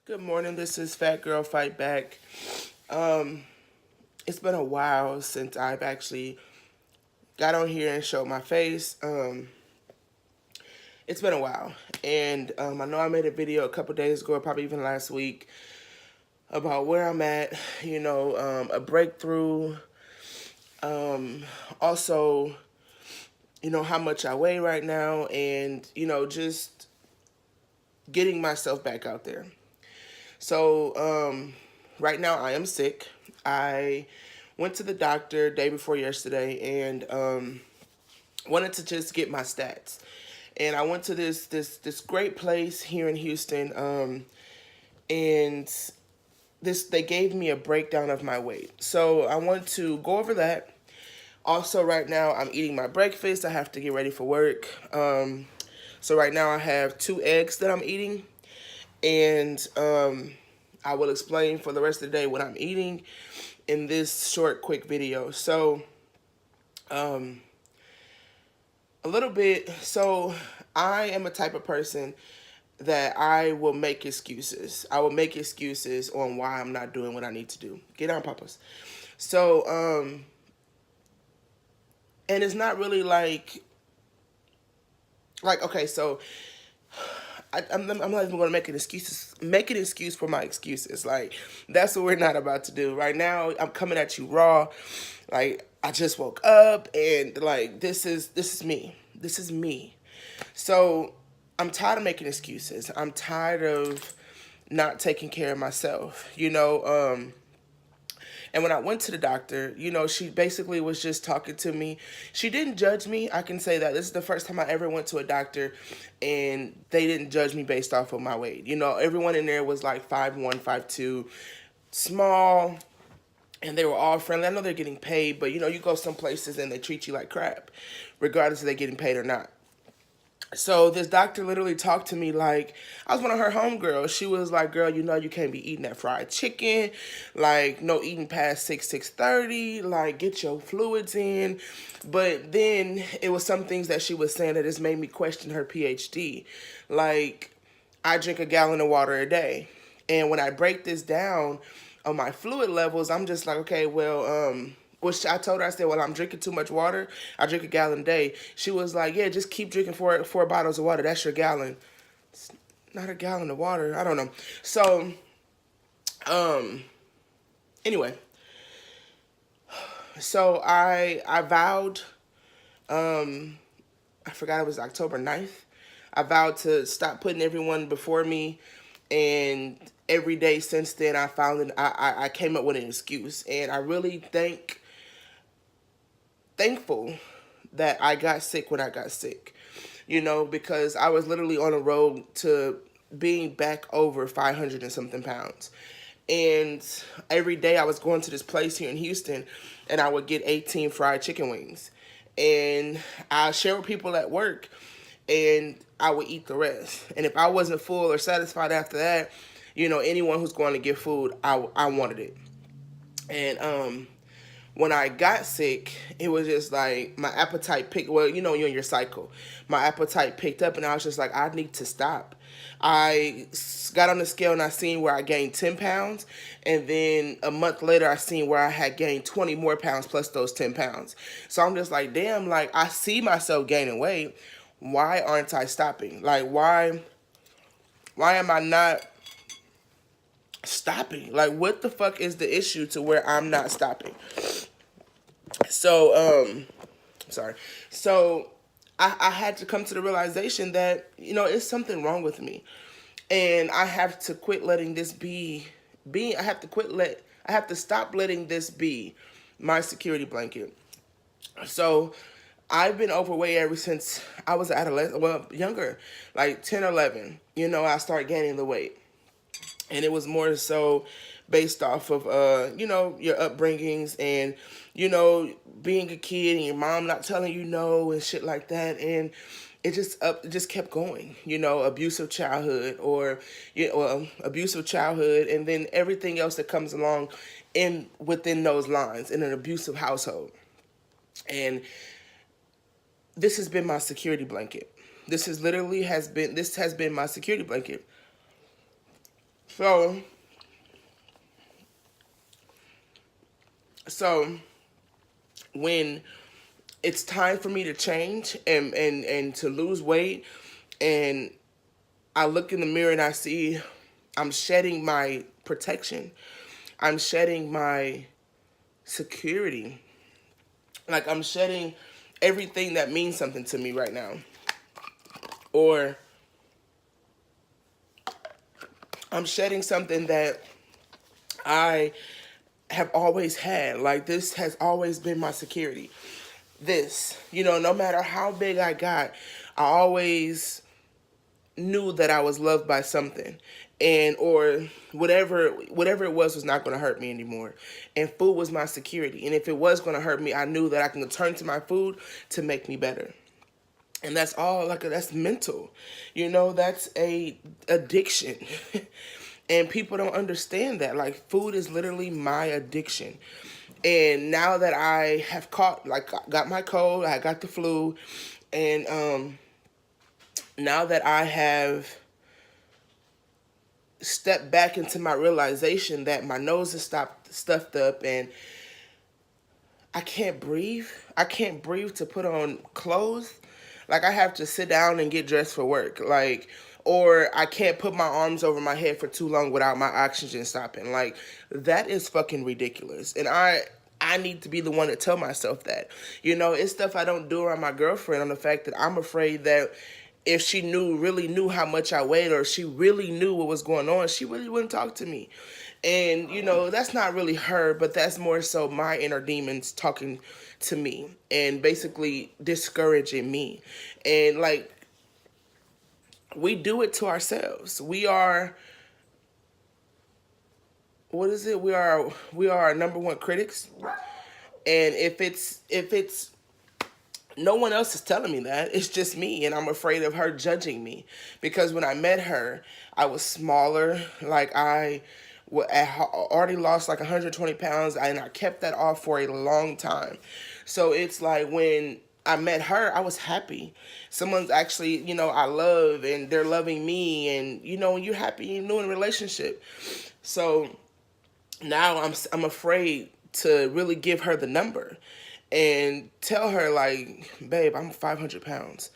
Good morning. This is Fat Girl Fight Back. Um, it's been a while since I've actually got on here and showed my face. It's been a while, and I know I made a video a couple days ago, probably even last week, about where I'm at. A breakthrough. Um, Also, how much I weigh right now, and just getting myself back out there. So, right now I am sick. I went to the doctor day before yesterday and wanted to just get my stats. And I went to this great place here in Houston, and this they gave me a breakdown of my weight. So I want to go over that. Also, right now I'm eating my breakfast. I have to get ready for work. So right now I have 2 eggs that I'm eating, and I will explain for the rest of the day what I'm eating in this short, quick video. So, um, a little bit. So, I am a type of person that I will make excuses. I will make excuses on why I'm not doing what I need to do. Get on, papas. So, and it's not really like okay. So I'm not even going to make an excuse for my excuses. Like, that's what we're not about to do. Right now, I'm coming at you raw. Like, I just woke up and like, this is me. This is me. So I'm tired of making excuses. I'm tired of not taking care of myself. And when I went to the doctor, she basically was just talking to me. She didn't judge me. I can say that. This is the first time I ever went to a doctor and they didn't judge me based off of my weight. Everyone in there was like 5'1", 5'2", small, and they were all friendly. I know they're getting paid, but you go some places and they treat you like crap, regardless if they're getting paid or not. So this doctor literally talked to me like I was one of her homegirls. She was like, "Girl, you can't be eating that fried chicken. Like, no eating past 6:30. Like, get your fluids in." But then it was some things that she was saying that just made me question her PhD. Like, I drink a gallon of water a day, and when I break this down on my fluid levels, I'm just like, okay, well, which I told her, I said, well, I'm drinking too much water. I drink a gallon a day. She was like, yeah, just keep drinking four bottles of water. That's your gallon. It's not a gallon of water. I don't know. So, um, anyway, so I vowed, I forgot it was October 9th. I vowed to stop putting everyone before me, and every day since then, I found that I came up with an excuse, and I really thankful that I got sick when I got sick, because I was literally on a road to being back over 500 and something pounds. And every day I was going to this place here in Houston and I would get 18 fried chicken wings. And I share with people at work and I would eat the rest. And if I wasn't full or satisfied after that, anyone who's going to get food, I wanted it. And when I got sick, it was just like my appetite picked. Well, you're in your cycle. My appetite picked up, and I was just like, I need to stop. I got on the scale and I seen where I gained 10 pounds, and then a month later, I seen where I had gained 20 more pounds plus those 10 pounds. So I'm just like, damn, like I see myself gaining weight. Why aren't I stopping? Like, why am I not stopping? Like, what the fuck is the issue to where I'm not stopping? So, sorry. So, I had to come to the realization that, it's something wrong with me. And I have to quit letting this I have to I have to stop letting this be my security blanket. So, I've been overweight ever since I was an adolescent, well, younger, like 10 or 11. I started gaining the weight. And it was more so based off of your upbringings and being a kid and your mom not telling you no and shit like that. And it just kept going, abusive childhood or abusive childhood, and then everything else that comes along in within those lines in an abusive household. And this has been my security blanket. This has been my security blanket. So, so when it's time for me to change and to lose weight, and I look in the mirror and I see I'm shedding my protection, I'm shedding my security, like I'm shedding everything that means something to me right now, or I'm shedding something that I have always had. Like, this has always been my security. This, no matter how big I got, I always knew that I was loved by something, and or whatever it was not going to hurt me anymore. And food was my security. And if it was going to hurt me, I knew that I can turn to my food to make me better. And that's all, like, that's mental. That's a addiction. And people don't understand that. Like, food is literally my addiction. And now that I have got my cold, I got the flu, and now that I have stepped back into my realization that my nose is stuffed up and I can't breathe. I can't breathe to put on clothes. Like, I have to sit down and get dressed for work. Like, or I can't put my arms over my head for too long without my oxygen stopping. Like, that is fucking ridiculous. And I need to be the one to tell myself that. It's stuff I don't do around my girlfriend, on the fact that I'm afraid that if she really knew how much I weighed, or she really knew what was going on, she really wouldn't talk to me. And, that's not really her, but that's more so my inner demons talking to me and basically discouraging me. And, like, we do it to ourselves. We are, what is it? We are our number one critics. And if it's no one else is telling me that, it's just me, and I'm afraid of her judging me. Because when I met her, I was smaller. Like, I already lost like 120 pounds, and I kept that off for a long time. So it's like, when I met her, I was happy. Someone's actually, I love, and they're loving me, and when you're happy, you're in a relationship. So now I'm afraid to really give her the number and tell her, like, babe, I'm 500 pounds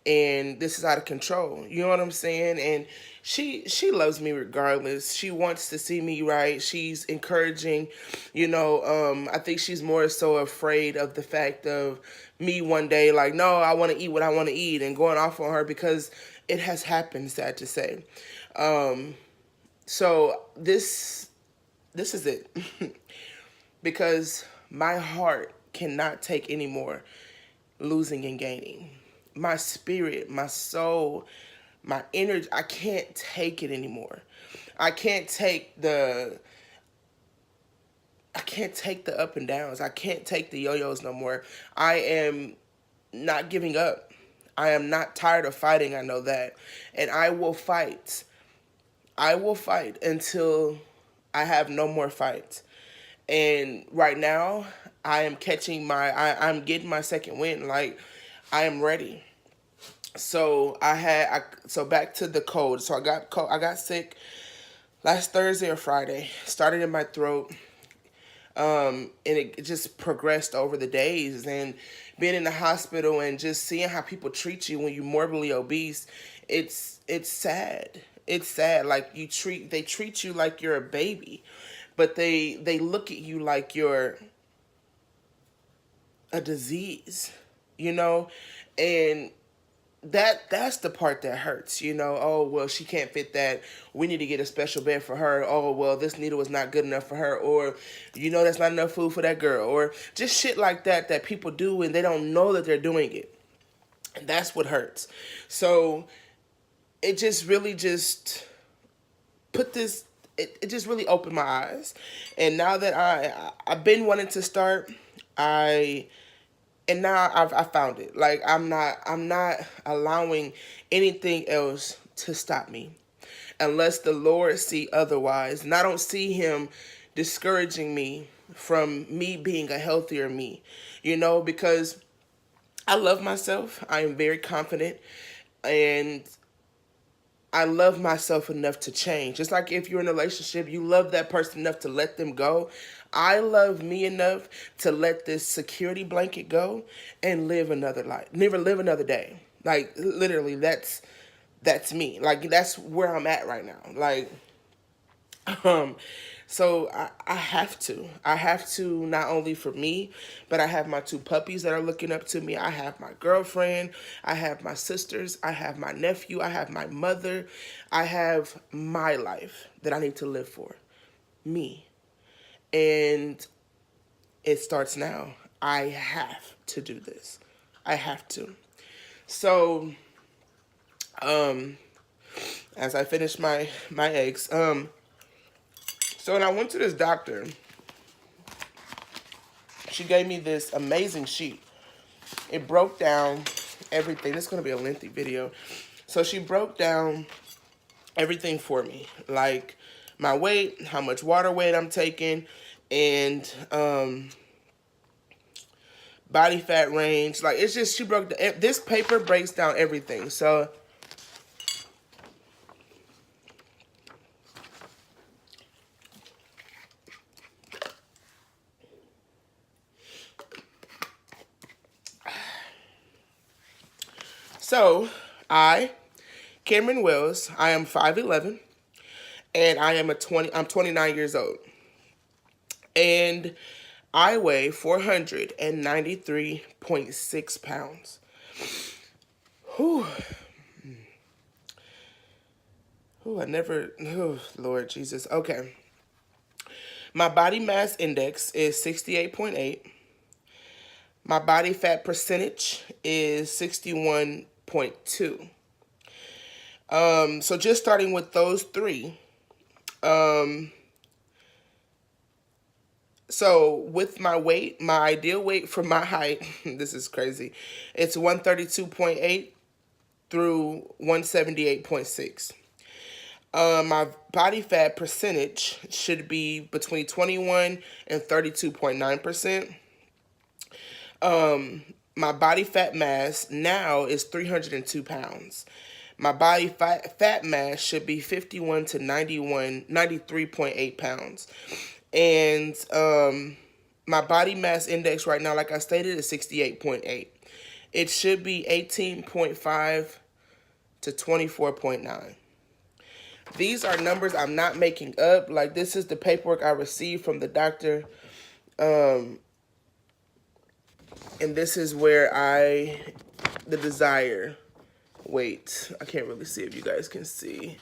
and this is out of control. You know what I'm saying? And she loves me regardless. She wants to see me right. She's encouraging. I think she's more so afraid of the fact of me one day, like, no, I want to eat what I want to eat, and going off on her, because it has happened, sad to say. So this is it. Because my heart cannot take any more losing and gaining. My spirit, my soul, my energy, I can't take it anymore. I can't take the up and downs. I can't take the yo-yos no more. I am not giving up. I am not tired of fighting, I know that. And I will fight. I will fight until I have no more fights. And right now, I'm getting my second win. Like, I am ready. So so back to the cold. So I got sick last Thursday or Friday. Started in my throat. And it just progressed over the days, and being in the hospital and just seeing how people treat you when you're morbidly obese, it's sad. It's sad. Like, they treat you like you're a baby, but they look at you like you're a disease, and that's the part that hurts. Oh, well, she can't fit that, we need to get a special bed for her. Oh, well, this needle is not good enough for her, or that's not enough food for that girl, or just shit like that people do, and they don't know that they're doing it. And that's what hurts. So it just really just put this it just really opened my eyes. And now that I've been wanting to start, and now I found it. Like, I'm not allowing anything else to stop me, unless the Lord see otherwise. And I don't see him discouraging me from me being a healthier me, because I love myself. I am very confident, and I love myself enough to change. Just like if you're in a relationship, you love that person enough to let them go. I love me enough to let this security blanket go and live another life. Never live another day. Like literally, that's me. Like that's where I'm at right now. Like um, so I have to. I have to not only for me, but I have my two puppies that are looking up to me. I have my girlfriend. I have my sisters. I have my nephew. I have my mother. I have my life that I need to live for. Me. And it starts now. I have to do this. I have to. So, as I finish my eggs, so when I went to this doctor, she gave me this amazing sheet. It broke down everything. This is going to be a lengthy video. So she broke down everything for me. Like my weight, how much water weight I'm taking, and body fat range. Like it's just, she broke, this paper breaks down everything. So I, Cameron Wells, I am 5'11", and I'm 29 years old. And I weigh 493.6 pounds. Whew. Lord Jesus. Okay. My body mass index is 68.8. My body fat percentage is 61.2. So just starting with those three. So with my weight, my ideal weight for my height, this is crazy. It's 132.8 through 178.6. My body fat percentage should be between 21 and 32.9%. My body fat mass now is 302 pounds. My body fat mass should be 51 to 93.8 pounds. And my body mass index right now, like I stated, is 68.8. It should be 18.5 to 24.9. These are numbers I'm not making up. Like, this is the paperwork I received from the doctor. And this is where the desire weight. I can't really see if you guys can see.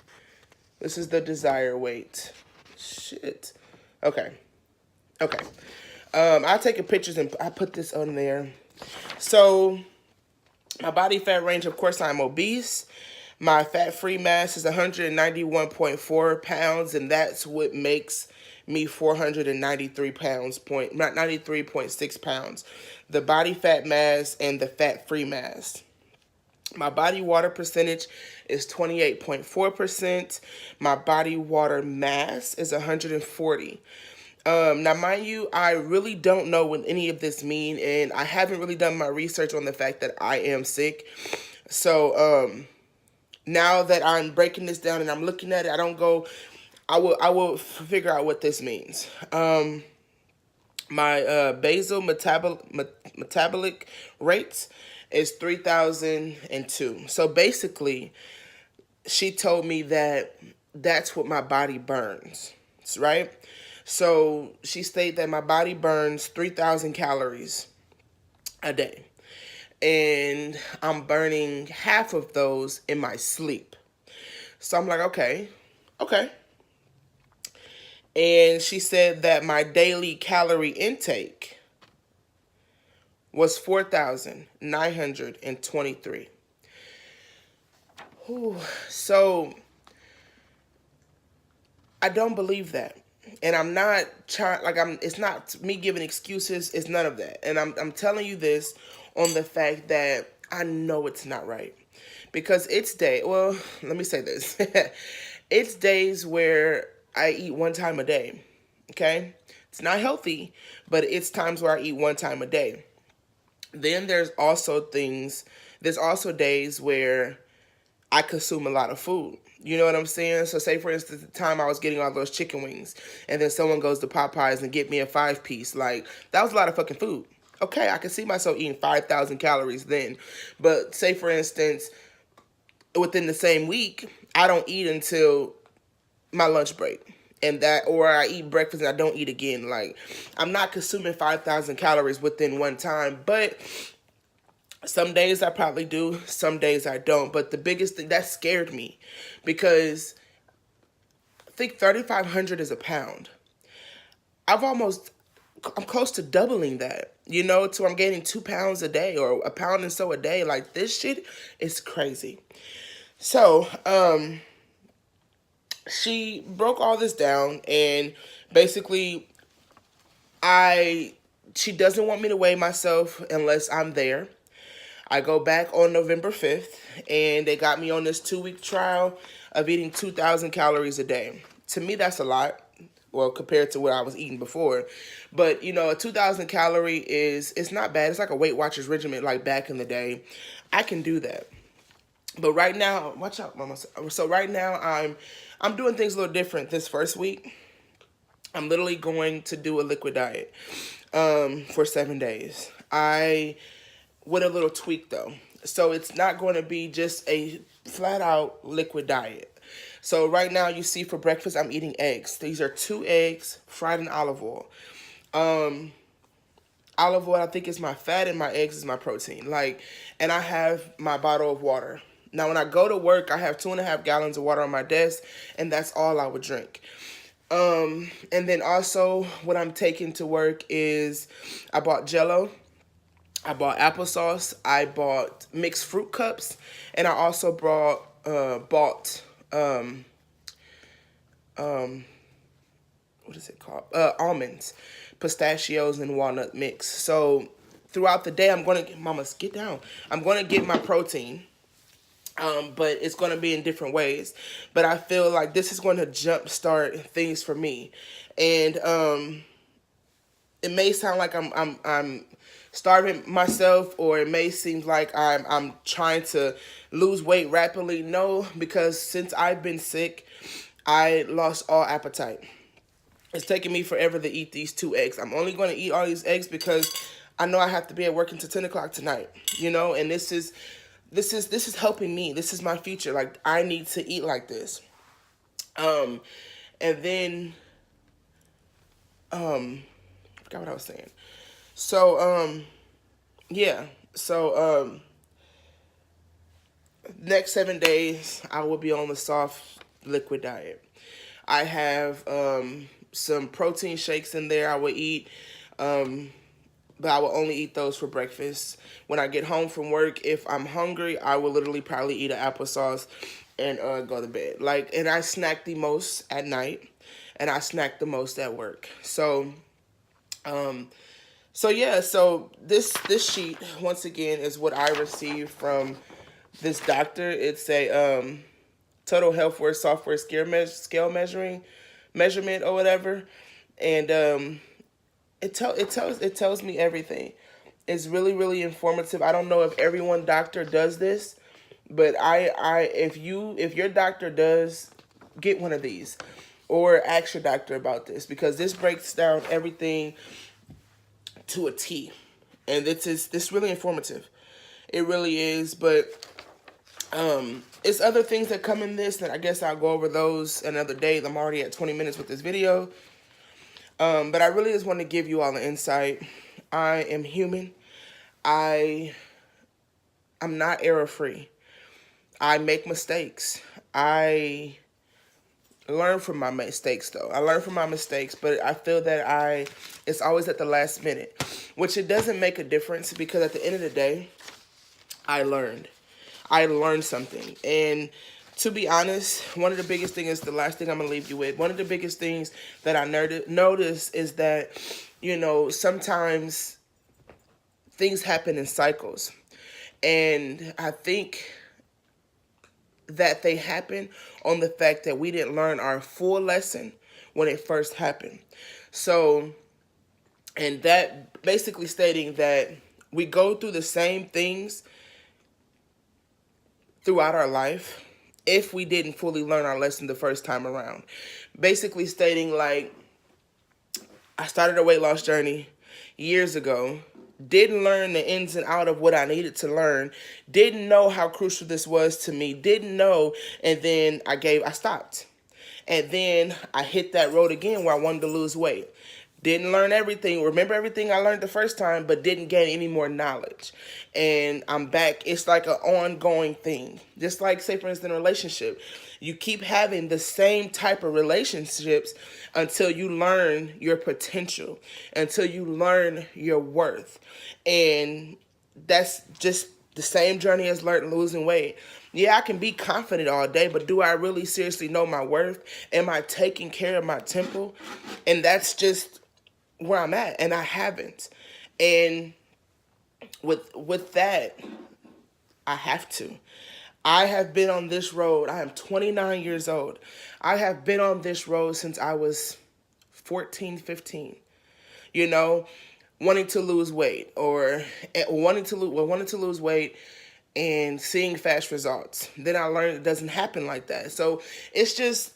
This is the desire weight. Shit. Okay. I'll take a pictures and I put this on there. So, my body fat range, of course, I'm obese. My fat-free mass is 191.4 pounds, and that's what makes me 493 pounds, 93.6 pounds. The body fat mass and the fat-free mass. My body water percentage is 28.4%. My body water mass is 140. Now, mind you, I really don't know what any of this mean, and I haven't really done my research on the fact that I am sick. So, now that I'm breaking this down and I'm looking at it, I will figure out what this means. My basal metabolic rate is 3,002. So basically, she told me that that's what my body burns, right? So she stated that my body burns 3,000 calories a day. And I'm burning half of those in my sleep. So I'm like, okay. And she said that my daily calorie intake was 4,923. So I don't believe that. And I'm not trying, it's not me giving excuses, it's none of that. And I'm telling you this on the fact that I know it's not right. Because let me say this. It's days where I eat one time a day, okay? It's not healthy, but it's times where I eat one time a day. Then there's also days where I consume a lot of food. You know what I'm saying? So say, for instance, the time I was getting all those chicken wings, and then someone goes to Popeyes and get me a 5-piece. Like, that was a lot of fucking food. Okay, I can see myself eating 5,000 calories then. But say, for instance, within the same week, I don't eat until my lunch break. And that, or I eat breakfast and I don't eat again. Like, I'm not consuming 5,000 calories within one time, but some days I probably do, some days I don't. But the biggest thing that scared me, because I think 3,500 is a pound. I'm close to doubling that, you know, to I'm gaining 2 pounds a day or a pound and so a day. Like, this shit is crazy. So, she broke all this down, and basically she doesn't want me to weigh myself unless I'm there. I go back on November 5th, and they got me on this 2-week trial of eating 2,000 calories a day. To me, that's a lot. Well, compared to what I was eating before. But, you know, a 2,000 calorie it's not bad. It's like a Weight Watchers regimen like back in the day. I can do that. But right now, watch out, mama. So right now, I'm doing things a little different this first week. I'm literally going to do a liquid diet for 7 days. With a little tweak though. So it's not going to be just a flat out liquid diet. So right now you see for breakfast I'm eating eggs. These are 2 eggs fried in olive oil. Olive oil I think is my fat and my eggs is my protein. Like, and I have my bottle of water. Now when I go to work I have 2.5 gallons of water on my desk, and that's all I would drink. And then also what I'm taking to work is I bought Jell-O. I bought applesauce. I bought mixed fruit cups, and I also bought what is it called? Almonds, pistachios, and walnut mix. So throughout the day, I'm gonna mamas get down. I'm gonna get my protein. But it's going to be in different ways. But I feel like this is going to jumpstart things for me, and it may sound like I'm starving myself, or it may seem like I'm trying to lose weight rapidly. No, because since I've been sick, I lost all appetite. It's taking me forever to eat these 2 eggs. I'm only going to eat all these eggs because I know I have to be at work until 10 o'clock tonight. You know, and this is helping me. This is my future. Like, I need to eat like this. And then I forgot what I was saying. So yeah. So next 7 days I will be on the soft liquid diet. I have some protein shakes in there I will eat. But I will only eat those for breakfast. When I get home from work, if I'm hungry, I will literally probably eat an applesauce and go to bed. Like, and I snack the most at night, and I snack the most at work. So, yeah. So this sheet once again is what I received from this doctor. It's a total health software scale measurement or whatever, and it tells me everything. It's really, really informative. I don't know if everyone doctor does this, but if your doctor does, get one of these, or ask your doctor about this, because this breaks down everything to a T, and this really informative. It really is. But it's other things that come in this, and I guess I'll go over those another day. I'm already at 20 minutes with this video. But I really just want to give you all an insight. I am human. I'm not error-free. I make mistakes. I learn from my mistakes, though. I learn from my mistakes, but I feel that it's always at the last minute, which it doesn't make a difference, because at the end of the day, I learned something. And to be honest, one of the biggest things is the last thing I'm going to leave you with. One of the biggest things that I noticed is that, you know, sometimes things happen in cycles. And I think that they happen on the fact that we didn't learn our full lesson when it first happened. So, and that basically stating that we go through the same things throughout our life, if we didn't fully learn our lesson the first time around. Basically stating like, I started a weight loss journey years ago, didn't learn the ins and out of what I needed to learn, didn't know how crucial this was to me, didn't know, and then I stopped. And then I hit that road again where I wanted to lose weight. Didn't learn everything, remember everything I learned the first time, but didn't gain any more knowledge. And I'm back. It's like an ongoing thing. Just like, say, for instance, in a relationship. You keep having the same type of relationships until you learn your potential, until you learn your worth. And that's just the same journey as losing weight. Yeah, I can be confident all day, but do I really seriously know my worth? Am I taking care of my temple? And that's just where I'm at, and I haven't. And with that, I have to. I have been on this road. I am 29 years old. I have been on this road since I was 14, 15. You know, wanting to lose weight or wanting to lose weight and seeing fast results. Then I learned it doesn't happen like that. So it's just,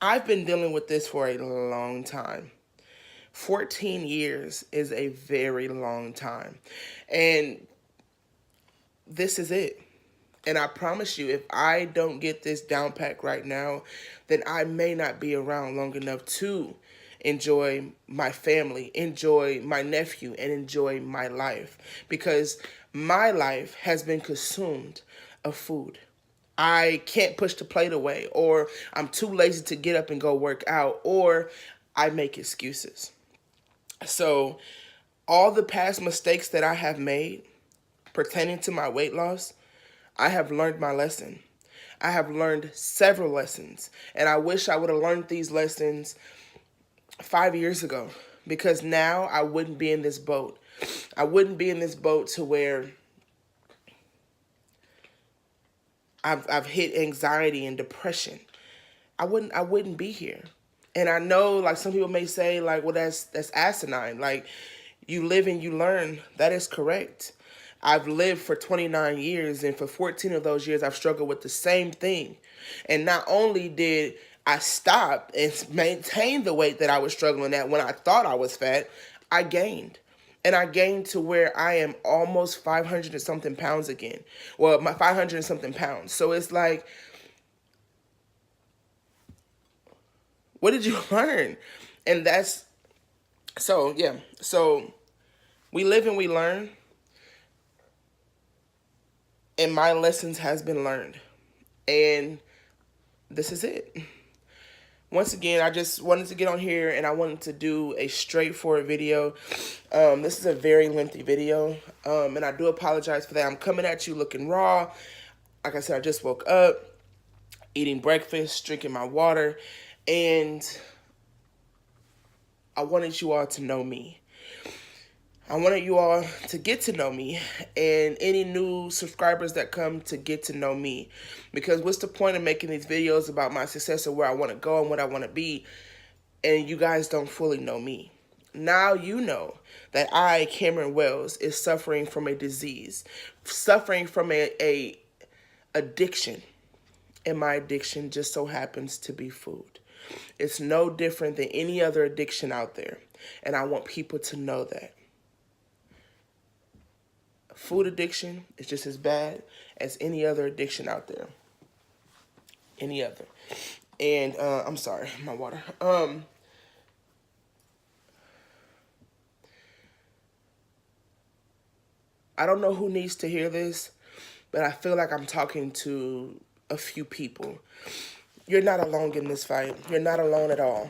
I've been dealing with this for a long time. 14 years is a very long time. And this is it. And I promise you, if I don't get this down pack right now, then I may not be around long enough to enjoy my family, enjoy my nephew, and enjoy my life. Because my life has been consumed of food. I can't push the plate away, or I'm too lazy to get up and go work out, or I make excuses. So all the past mistakes that I have made pertaining to my weight loss, I have learned my lesson. I have learned several lessons, and I wish I would have learned these lessons 5 years ago, because now I wouldn't be in this boat. I wouldn't be in this boat to where I've hit anxiety and depression. I wouldn't be here. And I know, like, some people may say, like, well, that's asinine. Like, you live and you learn. That is correct. I've lived for 29 years, and for 14 of those years, I've struggled with the same thing. And not only did I stop and maintain the weight that I was struggling at when I thought I was fat, I gained. And I gained to where I am almost 500 and something pounds again. Well, my 500 and something pounds. So it's like, what did you learn? And that's, so yeah. So we live and we learn. And my lessons has been learned. And this is it. Once again, I just wanted to get on here and I wanted to do a straightforward video. This is a very lengthy video, and I do apologize for that. I'm coming at you looking raw. Like I said, I just woke up, eating breakfast, drinking my water, and I wanted you all to know me. I wanted you all to get to know me, and any new subscribers that come to get to know me. Because what's the point of making these videos about my success or where I want to go and what I want to be, and you guys don't fully know me? Now you know that I, Cameron Wells, is suffering from a disease, suffering from a addiction. And my addiction just so happens to be food. It's no different than any other addiction out there. And I want people to know that. Food addiction is just as bad as any other addiction out there. Any other. And I'm sorry, my water. I don't know who needs to hear this, but I feel like I'm talking to a few people. You're not alone in this fight. You're not alone at all.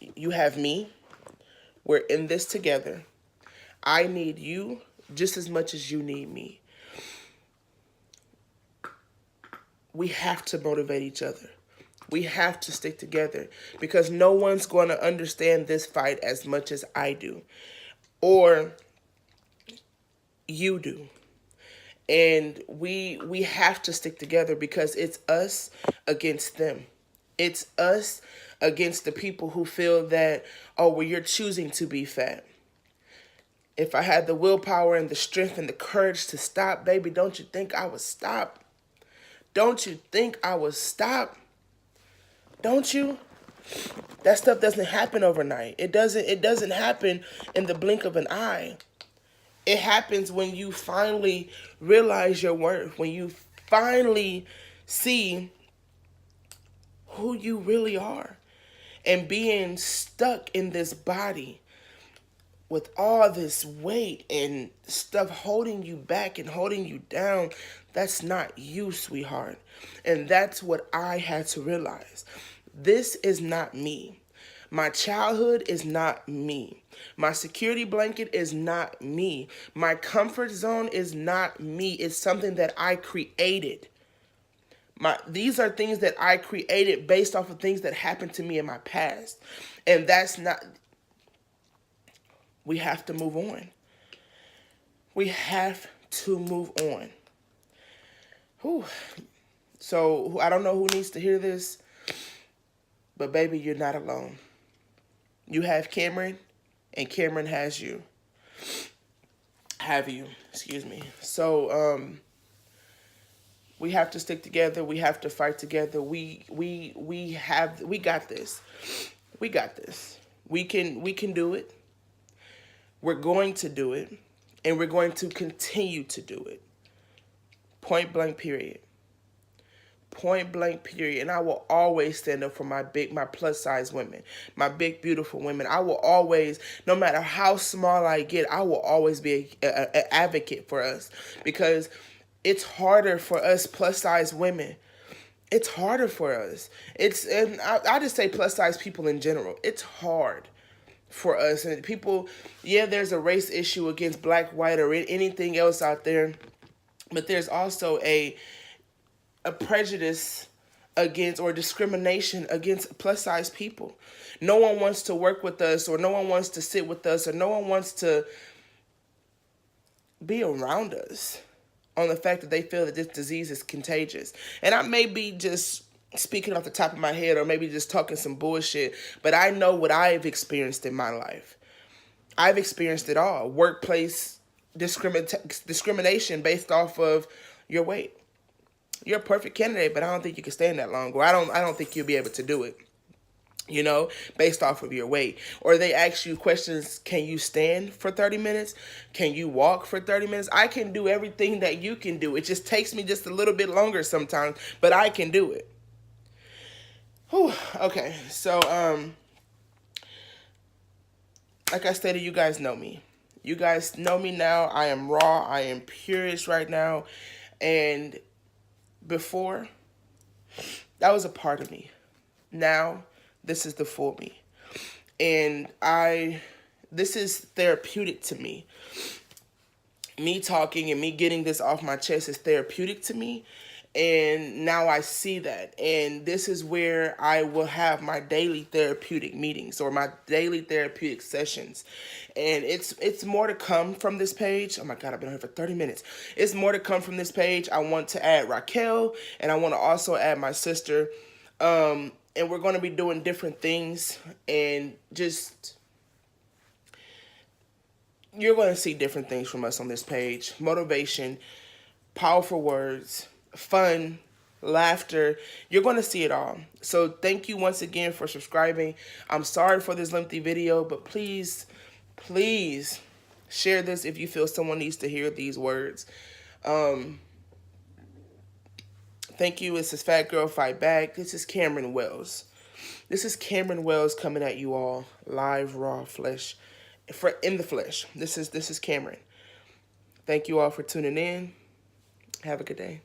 You have me. We're in this together. I need you just as much as you need me. We have to motivate each other. We have to stick together, because no one's going to understand this fight as much as I do, or you do. And we have to stick together, because it's us against them. It's us against the people who feel that, oh, well, you're choosing to be fat. If I had the willpower and the strength and the courage to stop, baby, don't you think I would stop? Don't you think I would stop? Don't you? That stuff doesn't happen overnight. It doesn't happen in the blink of an eye. It happens when you finally realize your worth, when you finally see who you really are. And being stuck in this body with all this weight and stuff holding you back and holding you down, that's not you, sweetheart. And that's what I had to realize. This is not me. My childhood is not me. My security blanket is not me. My comfort zone is not me. It's something that I created. These are things that I created based off of things that happened to me in my past. And that's not, we have to move on. We have to move on. Whew. So I don't know who needs to hear this, but baby, you're not alone. You have Cameron, and Cameron has you. Have you, excuse me. So, we have to stick together. We have to fight together. We got this. We got this. We can do it. We're going to do it, and we're going to continue to do it. Point blank, period. Point blank, period. And I will always stand up for my plus size women, my big, beautiful women. I will always, no matter how small I get, I will always be an advocate for us, because it's harder for us plus size women. It's harder for us. And I just say plus size people in general. It's hard for us. And people, yeah, there's a race issue against black, white, or anything else out there, but there's also a prejudice against, or discrimination against plus size people. No one wants to work with us, or no one wants to sit with us, or no one wants to be around us on the fact that they feel that this disease is contagious. And I may be just speaking off the top of my head, or maybe just talking some bullshit, but I know what I've experienced in my life. I've experienced it all. Workplace discrimination based off of your weight. You're a perfect candidate, but I don't think you can stand that long. Or I don't think you'll be able to do it, based off of your weight. Or they ask you questions, can you stand for 30 minutes? Can you walk for 30 minutes? I can do everything that you can do. It just takes me just a little bit longer sometimes, but I can do it. Whew, okay, so, like I stated, you guys know me. You guys know me now. I am raw. I am purest right now. And before, that was a part of me. Now, this is the full me. And this is therapeutic to me. Me talking and me getting this off my chest is therapeutic to me. And now I see that. And this is where I will have my daily therapeutic meetings, or my daily therapeutic sessions. And it's more to come from this page. Oh my God, I've been on here for 30 minutes. It's more to come from this page. I want to add Raquel, and I want to also add my sister. And we're going to be doing different things, and just, you're going to see different things from us on this page. Motivation, powerful words, fun, laughter. You're going to see it all. So thank you once again for subscribing. I'm sorry for this lengthy video, but please share this if you feel someone needs to hear these words. Thank you. This is Fat Girl Fight Back. This is Cameron Wells. This is Cameron Wells coming at you all live, raw, in the flesh. This is Cameron. Thank you all for tuning in. Have a good day.